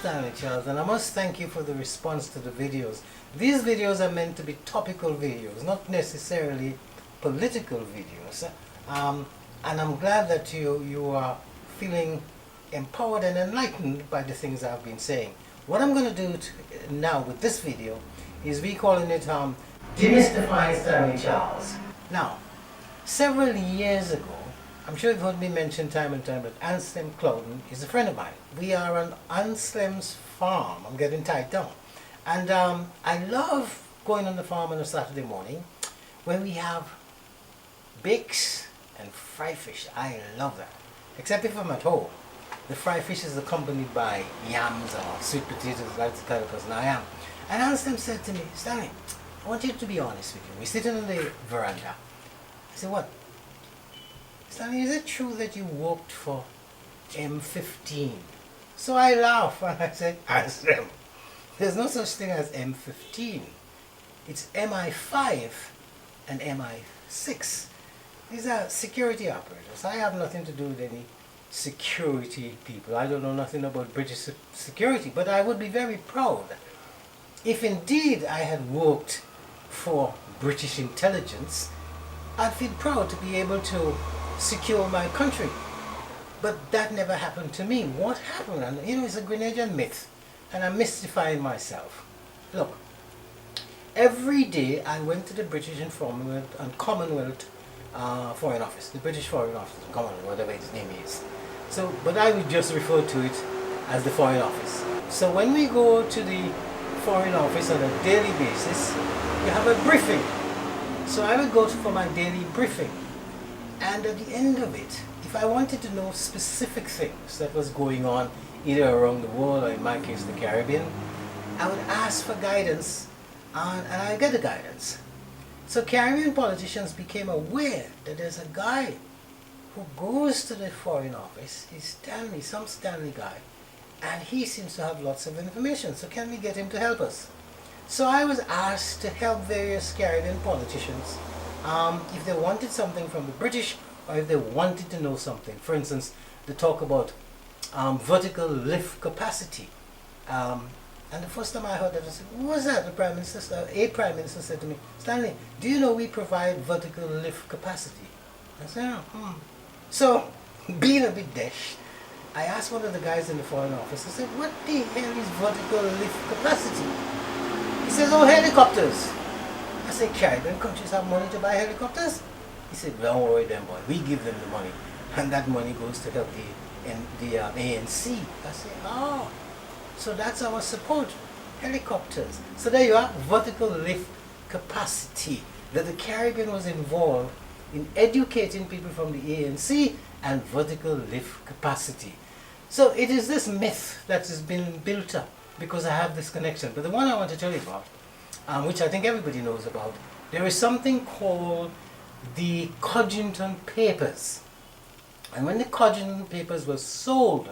Stanley Charles, and I must thank you for the response to the videos. These videos are meant to be topical videos, not necessarily political videos. And I'm glad that you are feeling empowered and enlightened by the things I've been saying. What I'm going to do now with this video is we calling it Demystifying Stanley Charles. Now, several years ago, I'm sure you've heard me mention time and time that Anselm Clouden is a friend of mine. We are on Anselm's farm. I'm getting tied down. And I love going on the farm on a Saturday morning where we have bakes and fried fish. I love that. Except if I'm at home. The fried fish is accompanied by yams or sweet potatoes, like the kind of person I am. And Anselm said to me, Stanley, I want you to be honest with you. We're sitting on the veranda. I said, what? Stanley, is it true that you worked for M15? So I laughed and I said, Anselm, there's no such thing as M15. It's MI5 and MI6. These are security operators. I have nothing to do with any security people. I don't know nothing about British security, but I would be very proud if indeed I had worked for British intelligence. I'd feel proud to be able to secure my country. But that never happened to me. What happened? And you know, it's a Grenadian myth, and I'm mystifying myself. Look, every day I went to the British and Commonwealth Foreign Office, the British Foreign Office, Commonwealth, whatever its name is. So, but I would just refer to it as the Foreign Office. So when we go to the Foreign Office on a daily basis, you have a briefing. So I would go for my daily briefing. And at the end of it, if I wanted to know specific things that was going on either around the world or in my case the Caribbean, I would ask for guidance and I get the guidance. So Caribbean politicians became aware that there's a guy who goes to the Foreign Office, he's Stanley, some Stanley guy, and he seems to have lots of information, so can we get him to help us? So I was asked to help various Caribbean politicians if they wanted something from the British or if they wanted to know something. For instance, they talk about vertical lift capacity. And the first time I heard that, I said, what was that? A Prime Minister said to me, Stanley, do you know we provide vertical lift capacity? I said, oh, So, being a bit dashed, I asked one of the guys in the Foreign Office, I said, what the hell is vertical lift capacity? He says, oh, helicopters. I said, Caribbean countries have money to buy helicopters? He said, don't worry them, boy. We give them the money. And that money goes to help the ANC. I said, oh. So that's our support, helicopters. So there you are, vertical lift capacity. That the Caribbean was involved in educating people from the ANC and vertical lift capacity. So it is this myth that has been built up because I have this connection. But the one I want to tell you about, which I think everybody knows about, there is something called the Codrington Papers. And when the Codrington Papers were sold,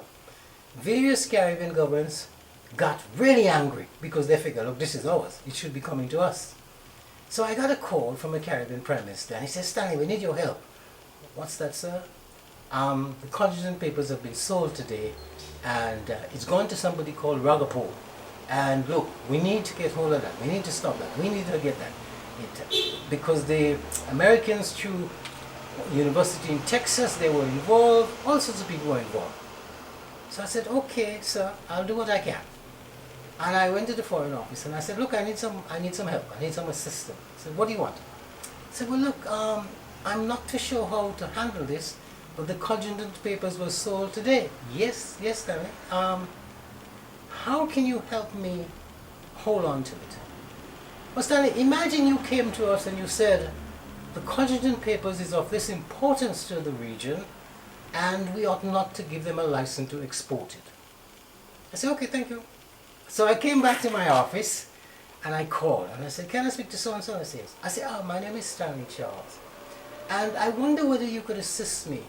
various Caribbean governments got really angry because they figured, look, this is ours. It should be coming to us. So I got a call from a Caribbean Prime Minister and he says, Stanley, we need your help. What's that, sir? The Codrington Papers have been sold today and it's gone to somebody called Ragapole. And look, we need to get hold of that. We need to stop that. We need to get that. Because the Americans through university in Texas, they were involved. All sorts of people were involved. So I said, okay, sir, I'll do what I can. And I went to the Foreign Office and I said, look, I need some help. I need some assistance. I said, what do you want? I said, well, look, I'm not too sure how to handle this, but the Codrington Papers were sold today. Yes, Stanley. How can you help me hold on to it? Well, Stanley, imagine you came to us and you said, the Codrington Papers is of this importance to the region and we ought not to give them a license to export it. I said, okay, thank you. So I came back to my office and I called and I said, can I speak to so-and-so? And I said, oh, my name is Stanley Charles. And I wonder whether you could assist me.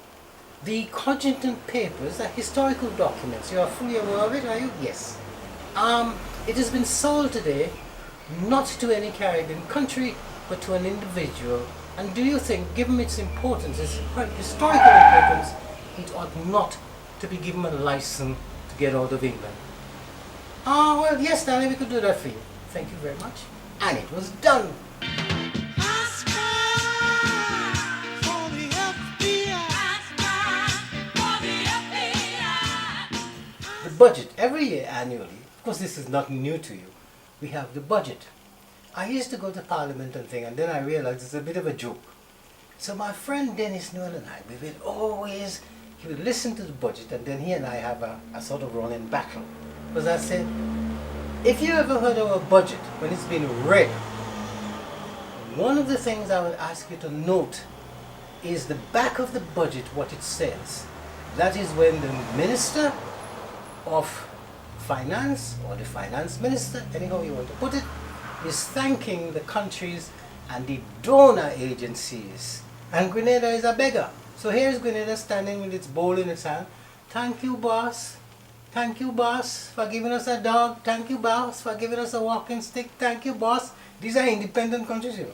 The Codrington Papers are historical documents. You are fully aware of it, are you? Yes. It has been sold today, not to any Caribbean country, but to an individual. And do you think, given its importance, its historical importance, it ought not to be given a license to get out of England? Ah, well, yes, Stanley, we could do that for you. Thank you very much. And it was done. The budget, every year annually, of course this is not new to you, we have the budget. I used to go to Parliament and thing, and then I realized it's a bit of a joke. So my friend Dennis Noel and I, we would always, he would listen to the budget, and then he and I have a sort of running battle. Because I said, if you ever heard of a budget when it's been read, one of the things I would ask you to note is the back of the budget, what it says. That is when the Minister of Finance, or the Finance Minister, anyhow you want to put it, is thanking the countries and the donor agencies. And Grenada is a beggar. So here's Grenada standing with its bowl in its hand. Thank you, boss. Thank you, boss, for giving us a dog. Thank you, boss, for giving us a walking stick. Thank you, boss. These are independent countries here.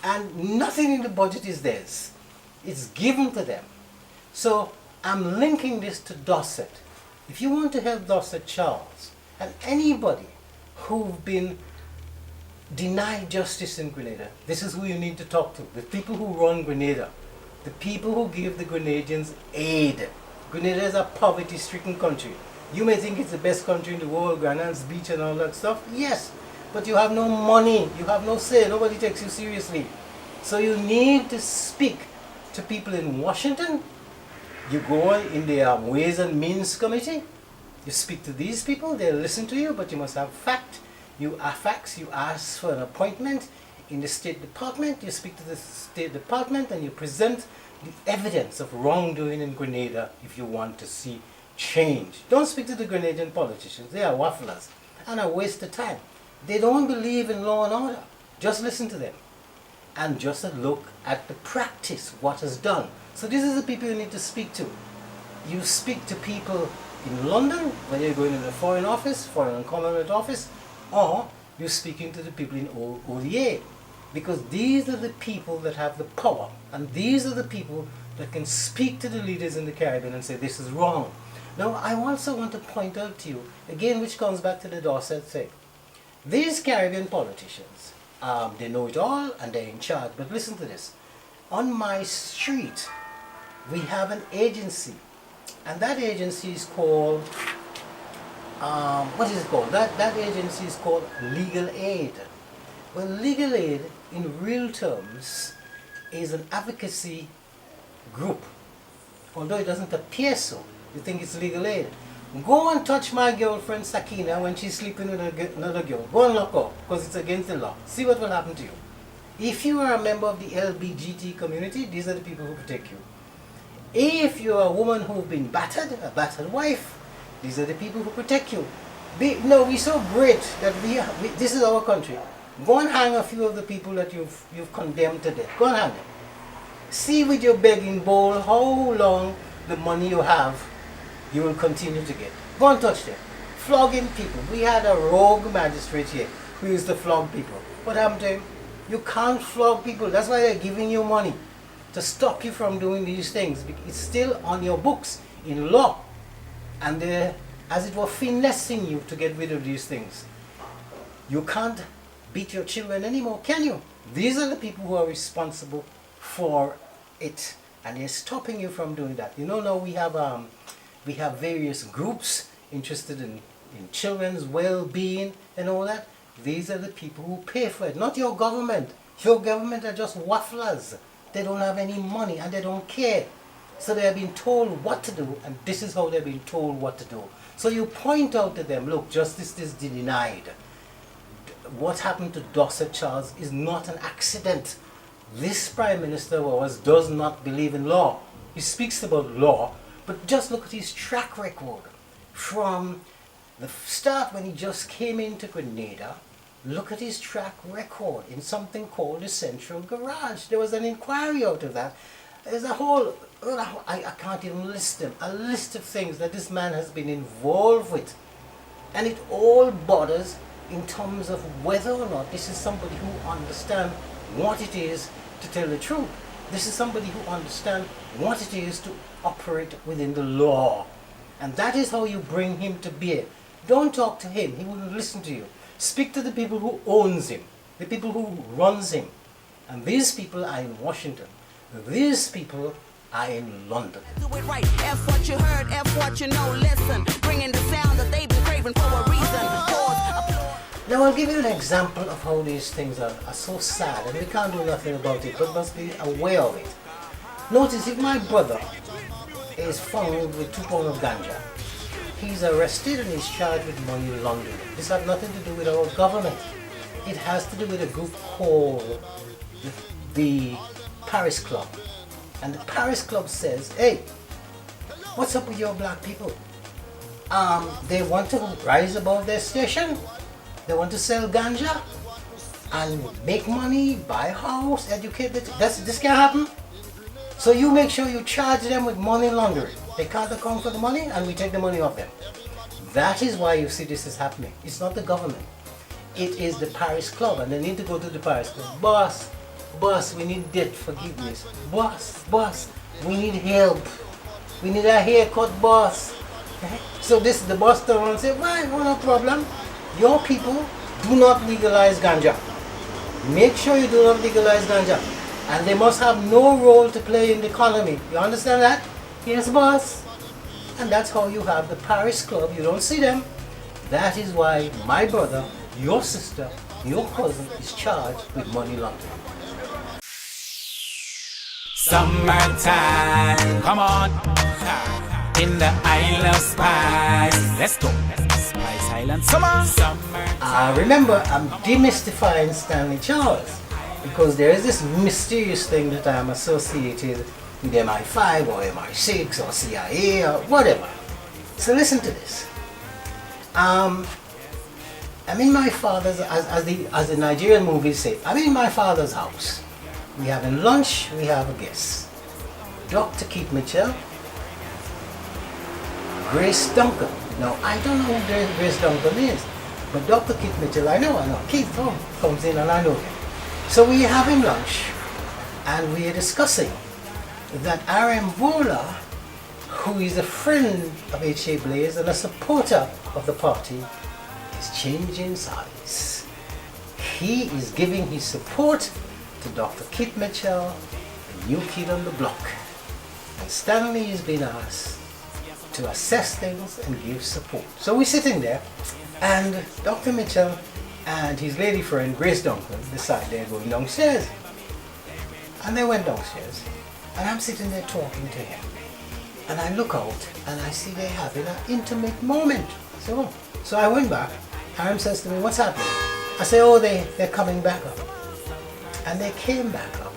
And nothing in the budget is theirs. It's given to them. So I'm linking this to Dorset. If you want to help Dorset Charles and anybody who've been denied justice in Grenada, this is who you need to talk to. The people who run Grenada. The people who give the Grenadians aid. Grenada is a poverty-stricken country. You may think it's the best country in the world, Grenada's beach and all that stuff. Yes, but you have no money. You have no say. Nobody takes you seriously. So you need to speak to people in Washington. You go in the Ways and Means Committee. You speak to these people. They'll listen to you, but you must have facts. You ask for an appointment in the State Department. You speak to the State Department and you present the evidence of wrongdoing in Grenada if you want to see change. Don't speak to the Grenadian politicians. They are wafflers and a waste of time. They don't believe in law and order. Just listen to them and just look at the practice, what is done. So this is the people you need to speak to. You speak to people in London, whether you're going in the Foreign Office, Foreign and Commonwealth Office, or you're speaking to the people in ODA. Because these are the people that have the power, and these are the people that can speak to the leaders in the Caribbean and say this is wrong. Now I also want to point out to you, again which comes back to the Dorset thing. These Caribbean politicians, they know it all and they're in charge, but listen to this. On my street, we have an agency, and that agency is called, what is it called? That agency is called Legal Aid. Well, Legal Aid, in real terms, is an advocacy group, although it doesn't appear so. You think it's Legal Aid. Go and touch my girlfriend Sakina when she's sleeping with another girl. Go and lock her, because it's against the law. See what will happen to you. If you are a member of the LGBT community, these are the people who protect you. If you're a woman who's been battered, a battered wife, these are the people who protect you. We're so great that this is our country. Go and hang a few of the people that you've condemned to death. Go and hang them. See with your begging bowl how long the money you have you will continue to get. Go and touch them. Flogging people. We had a rogue magistrate here who used to flog people. What happened to him? You can't flog people. That's why they're giving you money, to stop you from doing these things. It's still on your books in law. And they're, as it were, finessing you to get rid of these things. You can't beat your children anymore, can you? These are the people who are responsible for it. And they're stopping you from doing that. You know, now we have various groups interested in children's well-being and all that. These are the people who pay for it, not your government. Your government are just wafflers. They don't have any money and they don't care. So they are being told what to do, and this is how they're being told what to do. So you point out to them, look, justice is denied. What happened to Dorset Charles is not an accident. This Prime Minister of ours does not believe in law. He speaks about law, but just look at his track record. From the start when he just came into Grenada, look at his track record in something called the Central Garage. There was an inquiry out of that. There's a whole, I can't even list them, a list of things that this man has been involved with. And it all borders in terms of whether or not this is somebody who understands what it is to tell the truth. This is somebody who understands what it is to operate within the law. And that is how you bring him to bear. Don't talk to him. He wouldn't listen to you. Speak to the people who owns him, the people who runs him. And these people are in Washington. These people are in London. Do it right. F what you heard, F what you know. Listen, bringing the sound that they've been craving for a reason. Now I'll give you an example of how these things are so sad, and we can't do nothing about it, but must be aware of it. Notice if my brother is found with 2 pounds of ganja, he's arrested and he's charged with money laundering. This has nothing to do with our government. It has to do with a group called the Paris Club. And the Paris Club says, hey, what's up with your black people? They want to rise above their station. They want to sell ganja and make money, buy a house, educate it. This can't happen. So you make sure you charge them with money laundering. They can't account for the money and we take the money off them. That is why you see this is happening. It's not the government. It is the Paris Club, and they need to go to the Paris Club. Boss, we need debt forgiveness. Boss, we need help. We need a haircut, boss. So this is the boss turn around and say, why, no problem. Your people do not legalize ganja. Make sure you do not legalize ganja. And they must have no role to play in the economy. You understand that? Yes, boss. And that's how you have the Paris Club. You don't see them. That is why my brother, your sister, your cousin is charged with money laundering. Summertime, come on, in the Isle of Spice. Let's go, Spice Island, summer. Remember, I'm demystifying Stanley Charles because there is this mysterious thing that I'm associated with MI5 or MI6 or CIA or whatever. So listen to this. I'm in my father's, as the Nigerian movies say, I'm in my father's house. We having lunch, we have a guest. Dr. Keith Mitchell, Grace Duncan. Now, I don't know who Grace Duncan is, but Dr. Keith Mitchell, I know. Keith comes in and I know him. So we are having lunch, and we are discussing that R.M. Vola, who is a friend of H.A. Blaze and a supporter of the party, is changing sides. He is giving his support to Dr. Keith Mitchell, the new kid on the block. And Stanley is being asked to assess things and give support. So we're sitting there, and Dr. Mitchell and his lady friend Grace Duncan decide they're going downstairs. And they went downstairs, and I'm sitting there talking to him. And I look out, and I see they're having an intimate moment. So I went back. Aaron says to me, what's happening? I say, oh, they're coming back up. And they came back up.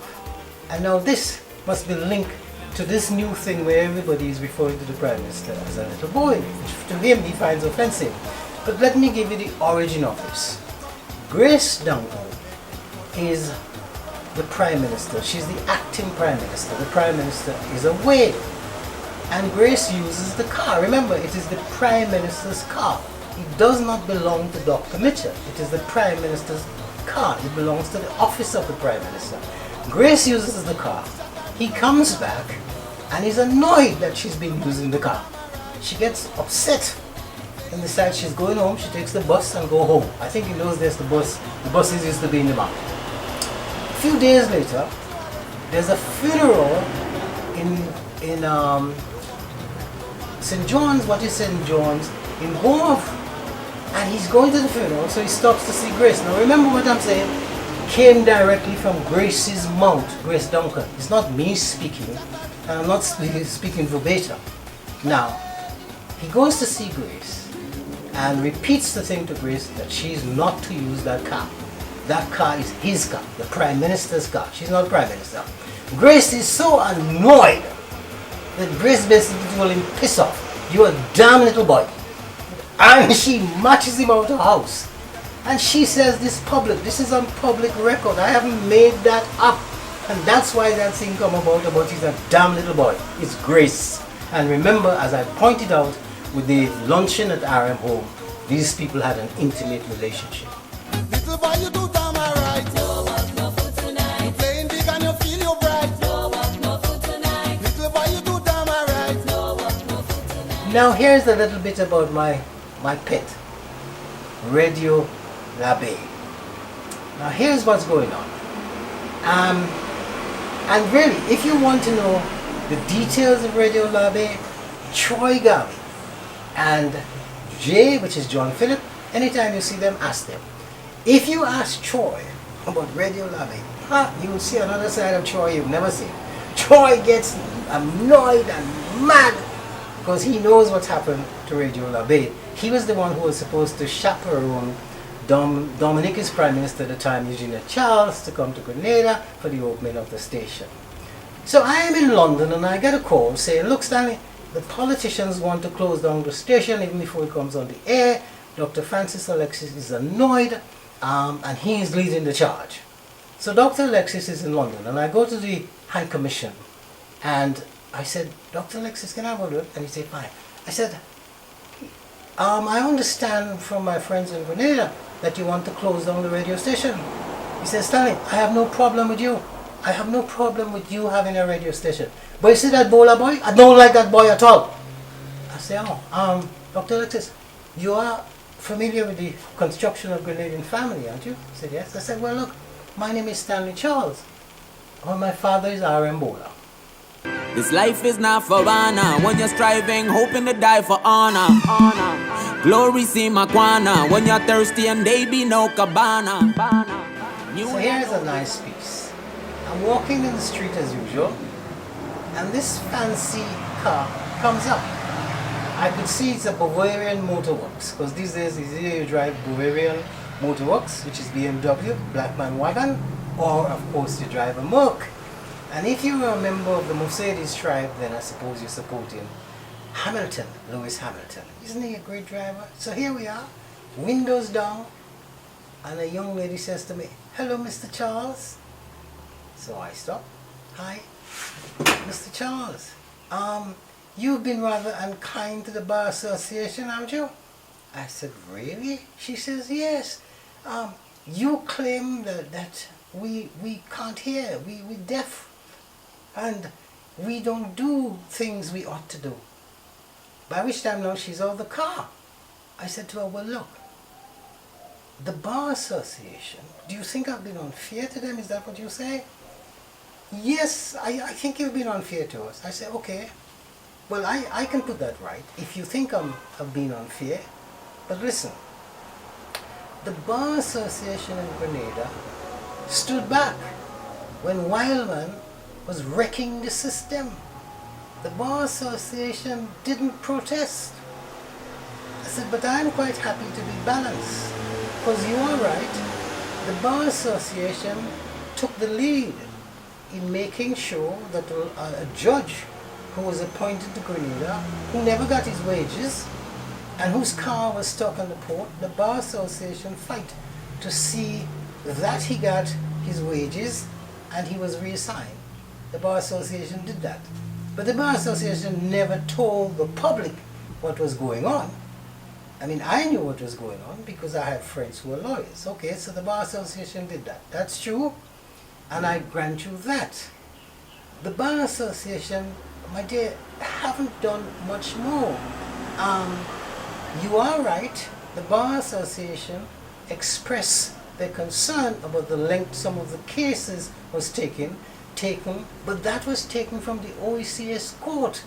And now this must be linked to this new thing where everybody is referring to the Prime Minister as a little boy, which to him he finds offensive. But let me give you the origin of this. Grace Duncan is the Prime Minister. She's the acting Prime Minister. The Prime Minister is away. And Grace uses the car. Remember, it is the Prime Minister's car. It does not belong to Dr. Mitchell. It is the Prime Minister's car. It belongs to the office of the Prime Minister. Grace uses the car. He comes back and is annoyed that she's been using the car. She gets upset and decides she's going home. She takes the bus and go home. I think in those days the buses used to be in the market. A few days later, there's a funeral in St. John's. What is St. John's? In Gove. And he's going to the funeral, so he stops to see Grace. Now remember what I'm saying came directly from Grace's mouth, Grace Duncan. It's not me speaking, and I'm not speaking verbatim. Now, he goes to see Grace and repeats the thing to Grace that she's not to use that car. That car is his car, the Prime Minister's car. She's not Prime Minister. Grace is so annoyed that Grace basically told him, piss off, you're a damn little boy. And she marches him out of the house. And she says this is on public record. I haven't made that up. And that's why that thing come about he's a damn little boy. It's Grace. And remember, as I pointed out, with the luncheon at RM home, these people had an intimate relationship. Little boy, you do damn alright. No work, no food tonight. You playing big and you feel you bright. No work, no food tonight. Little boy, you do damn alright. No work, no food tonight. Now here's a little bit about my my pet, Radio Labe. Now here's what's going on. And really, if you want to know the details of Radio Labe, Troy Garvey and Jay, which is John Phillip, anytime you see them, ask them. If you ask Troy about Radio Labe, you will see another side of Troy you've never seen. Troy gets annoyed and mad because he knows what's happened to Radio Labe. He was the one who was supposed to chaperone Dominica's Prime Minister at the time, Eugenia Charles, to come to Grenada for the opening of the station. So I am in London and I get a call saying, look Stanley, the politicians want to close down the station even before it comes on the air. Dr. Francis Alexis is annoyed and he is leading the charge. So Dr. Alexis is in London and I go to the High Commission and I said, Dr. Alexis, can I have a word? And he said, fine. I said, I understand from my friends in Grenada that you want to close down the radio station. He says, Stanley, I have no problem with you. I have no problem with you having a radio station. But you see that bowler boy? I don't like that boy at all. I say, Dr. Alexis, you are familiar with the construction of Grenadian family, aren't you? He said, yes. I said, well, look, my name is Stanley Charles. Well, my father is R.M. Bowler. This life is not for honor. When you're striving, hoping to die for honor. Glory see Makwana. When you're thirsty and they be no cabana. So here's a nice piece. I'm walking in the street as usual, and this fancy car comes up. I could see it's a Bavarian Motorworks, because these days it's either you drive Bavarian Motorworks, which is BMW, Blackman Wagon, or of course you drive a Merc. And if you are a member of the Mercedes tribe, then I suppose you're supporting Hamilton, Lewis Hamilton. Isn't he a great driver? So here we are, windows down, and a young lady says to me, hello, Mr. Charles. So I stop. Hi, Mr. Charles. You've been rather unkind to the Bar Association, haven't you? I said, really? She says, yes. You claim that we can't hear, we're deaf, and we don't do things we ought to do. By which time now she's out of the car. I said to her, well look, the Bar Association, do you think I've been unfair to them? Is that what you say? Yes, I think you've been unfair to us. I said, okay, well I can put that right if you think I've been unfair. But listen, the Bar Association in Grenada stood back when Wildman was wrecking the system. The Bar Association didn't protest. I said, but I'm quite happy to be balanced, because you are right. The Bar Association took the lead in making sure that a judge who was appointed to Grenada, who never got his wages, and whose car was stuck on the port, the Bar Association fight to see that he got his wages and he was reassigned. The Bar Association did that. But the Bar Association never told the public what was going on. I mean, I knew what was going on because I had friends who were lawyers. Okay, so the Bar Association did that. That's true, and I grant you that. The Bar Association, my dear, haven't done much more. You are right. The Bar Association expressed their concern about the length some of the cases was taken, but that was taken from the OECS court.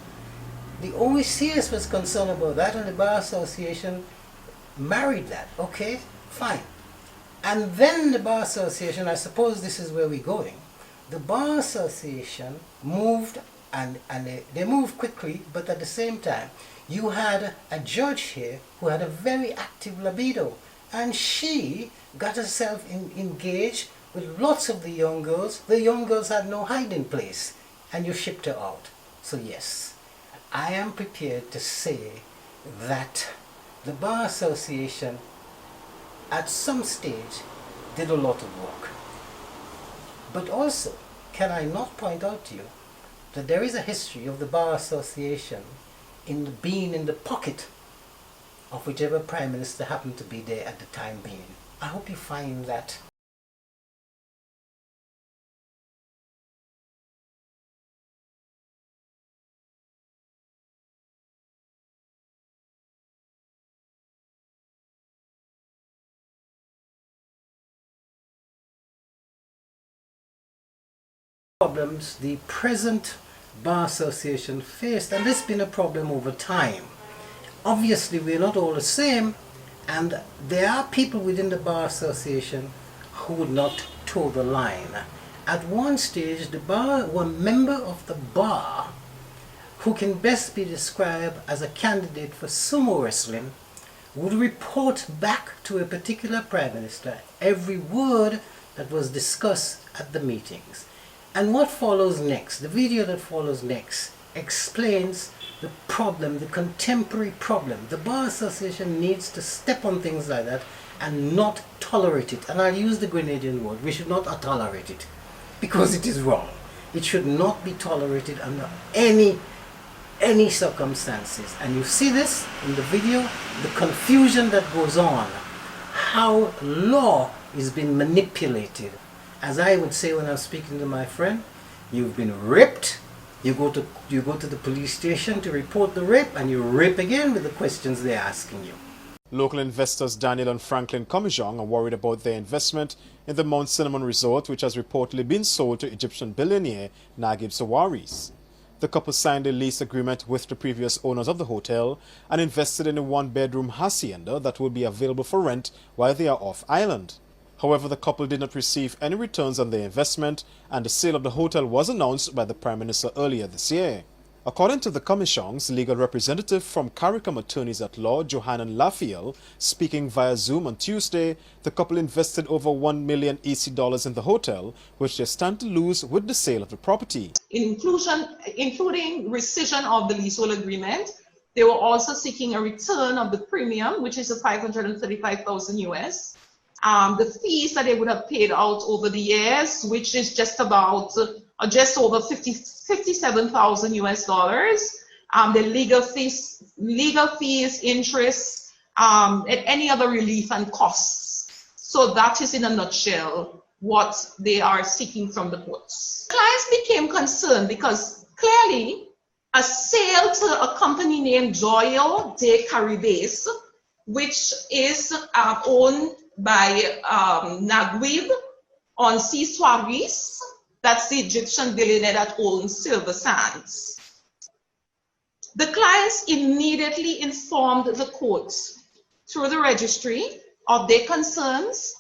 The OECS was concerned about that, and the Bar Association married that. Okay, fine. And then the Bar Association, I suppose this is where we're going, the Bar Association moved, and they moved quickly, but at the same time, you had a judge here who had a very active libido, and she got herself engaged with lots of the young girls. The young girls had no hiding place, and you shipped her out. So yes, I am prepared to say that the Bar Association at some stage did a lot of work. But also, can I not point out to you that there is a history of the Bar Association in being in the pocket of whichever Prime Minister happened to be there at the time being. I hope you find that problems the present Bar Association faced, and this has been a problem over time. Obviously, we're not all the same, and there are people within the Bar Association who would not toe the line. At one stage, one member of the bar, who can best be described as a candidate for sumo wrestling, would report back to a particular prime minister every word that was discussed at the meetings. And what follows next, the video that follows next, explains the problem, the contemporary problem. The Bar Association needs to step on things like that and not tolerate it. And I'll use the Grenadian word, we should not tolerate it, because it is wrong. It should not be tolerated under any circumstances. And you see this in the video, the confusion that goes on, how law is being manipulated. As I would say when I'm speaking to my friend, you've been raped, you go to the police station to report the rape, and you rape again with the questions they're asking you. Local investors Daniel and Franklin Comijong are worried about their investment in the Mount Cinnamon Resort, which has reportedly been sold to Egyptian billionaire Naguib Sawaris. The couple signed a lease agreement with the previous owners of the hotel and invested in a one-bedroom hacienda that will be available for rent while they are off island. However, the couple did not receive any returns on their investment, and the sale of the hotel was announced by the Prime Minister earlier this year. According to the Commission's legal representative from CARICOM Attorneys at Law, Johannan Lafiel, speaking via Zoom on Tuesday, the couple invested over $1 million EC in the hotel, which they stand to lose with the sale of the property. Including rescission of the leasehold agreement, they were also seeking a return of the premium, which is a $535,000 US. The fees that they would have paid out over the years, which is just over $57,000 US dollars. The legal fees, interest, and any other relief and costs. So that is in a nutshell what they are seeking from the courts. Clients became concerned because clearly a sale to a company named Joyo de Caribes, which is owned by Naguib on Sawaris, that's the Egyptian billionaire that owns Silver Sands. The clients immediately informed the courts through the registry of their concerns,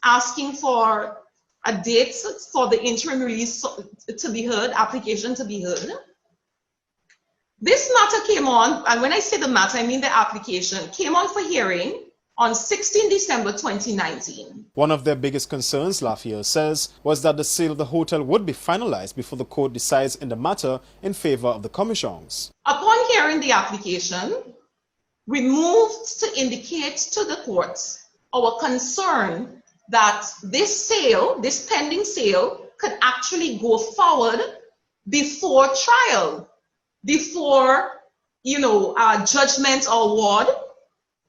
asking for a date for the interim release to be heard, application to be heard. This matter came on, and when I say the matter, I mean the application, came on for hearing on 16 December 2019. One of their biggest concerns, Lafiel says, was that the sale of the hotel would be finalized before the court decides in the matter in favor of the Commission's. Upon hearing the application, we moved to indicate to the courts our concern that this sale, this pending sale, could actually go forward before trial, before, judgment or award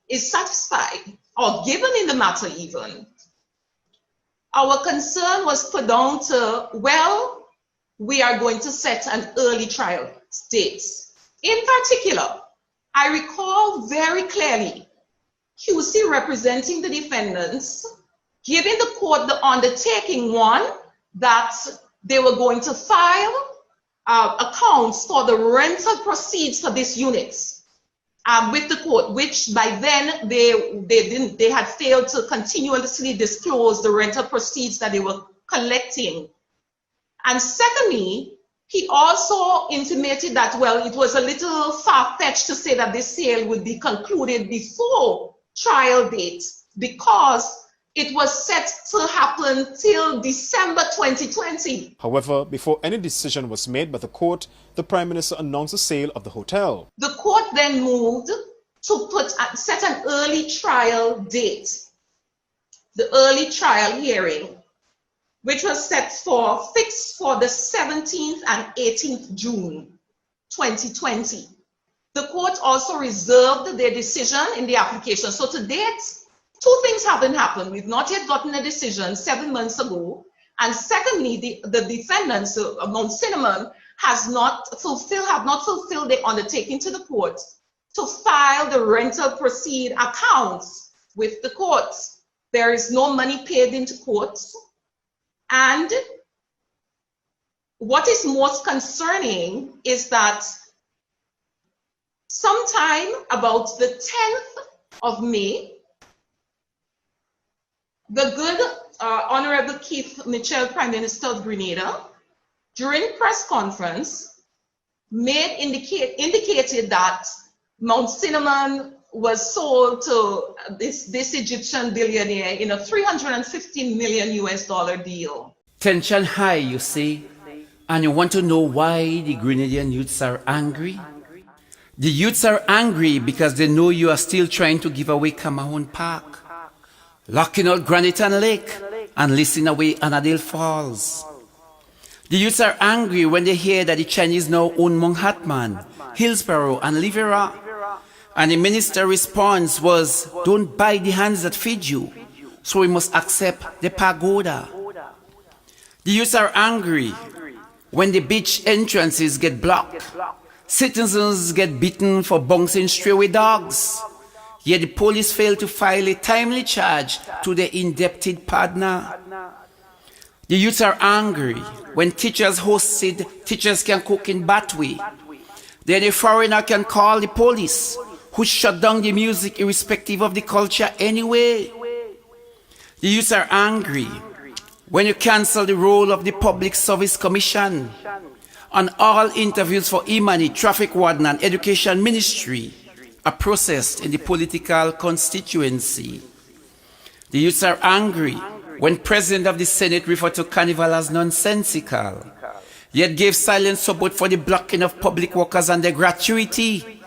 is satisfied or given in the matter even. Our concern was put down to, well, we are going to set an early trial date. In particular, I recall very clearly QC representing the defendants giving the court the undertaking, one, that they were going to file accounts for the rental proceeds for this unit with the court, which by then they had failed to continuously disclose the rental proceeds that they were collecting. And secondly, he also intimated that, well, it was a little far-fetched to say that this sale would be concluded before trial date because it was set to happen till December 2020. However, before any decision was made by the court, the Prime Minister announced the sale of the hotel. The court then moved to set an early trial date, the early trial hearing, which was fixed for the 17th and 18th June 2020. The court also reserved their decision in the application. So to date, two things haven't happened. We've not yet gotten a decision 7 months ago. And secondly, the defendants, Mount Cinnamon, have not fulfilled their undertaking to the court to file the rental proceed accounts with the courts. There is no money paid into courts. And what is most concerning is that sometime about the 10th of May, the good Honorable Keith Mitchell, Prime Minister of Grenada, during press conference, indicated that Mount Cinnamon was sold to this Egyptian billionaire in a $350 million US deal. Tension high, you see, and you want to know why the Grenadian youths are angry? The youths are angry because they know you are still trying to give away Cameroon Park, locking out Graniton Lake, and leasing away Annandale Falls. The youths are angry when they hear that the Chinese now own Manhattan, Hillsborough, and Livera. And the minister's response was, don't buy the hands that feed you, so we must accept the pagoda. The youths are angry when the beach entrances get blocked. Citizens get beaten for bouncing stray dogs. Yet the police fail to file a timely charge to their indebted partner. The youths are angry when teachers hosted Teachers Can Cook in Batway. Then a foreigner can call the police, who shut down the music irrespective of the culture anyway. The youths are angry when you cancel the role of the Public Service Commission and all interviews for Imani, Traffic Warden, and Education Ministry are processed in the political constituency. The youths are angry when President of the Senate referred to Carnival as nonsensical, yet gave silent support for the blocking of public workers and their gratuity,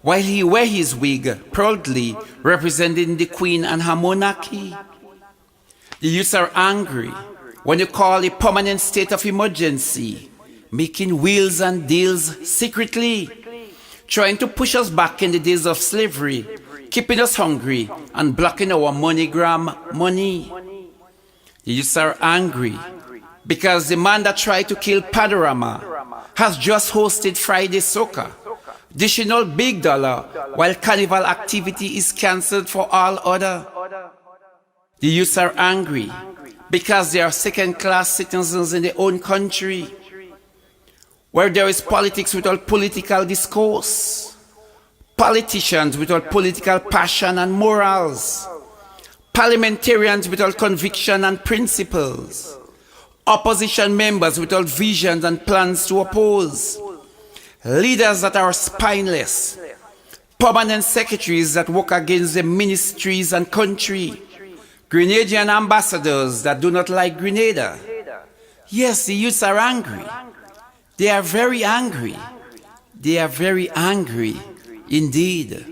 while he wear his wig proudly representing the Queen and her monarchy. The youths are angry when you call a permanent state of emergency, making wheels and deals secretly, trying to push us back in the days of slavery, keeping us hungry and blocking our MoneyGram money. The youths are angry because the man that tried to kill Panorama has just hosted Friday Soca, dishing out big dollar while carnival activity is cancelled for all other. The youths are angry because they are second-class citizens in their own country, where there is politics without political discourse, politicians without political passion and morals, parliamentarians without conviction and principles, opposition members without visions and plans to oppose, leaders that are spineless, permanent secretaries that work against the ministries and country, Grenadian ambassadors that do not like Grenada. Yes, the youths are angry. They are very angry. They are very angry indeed.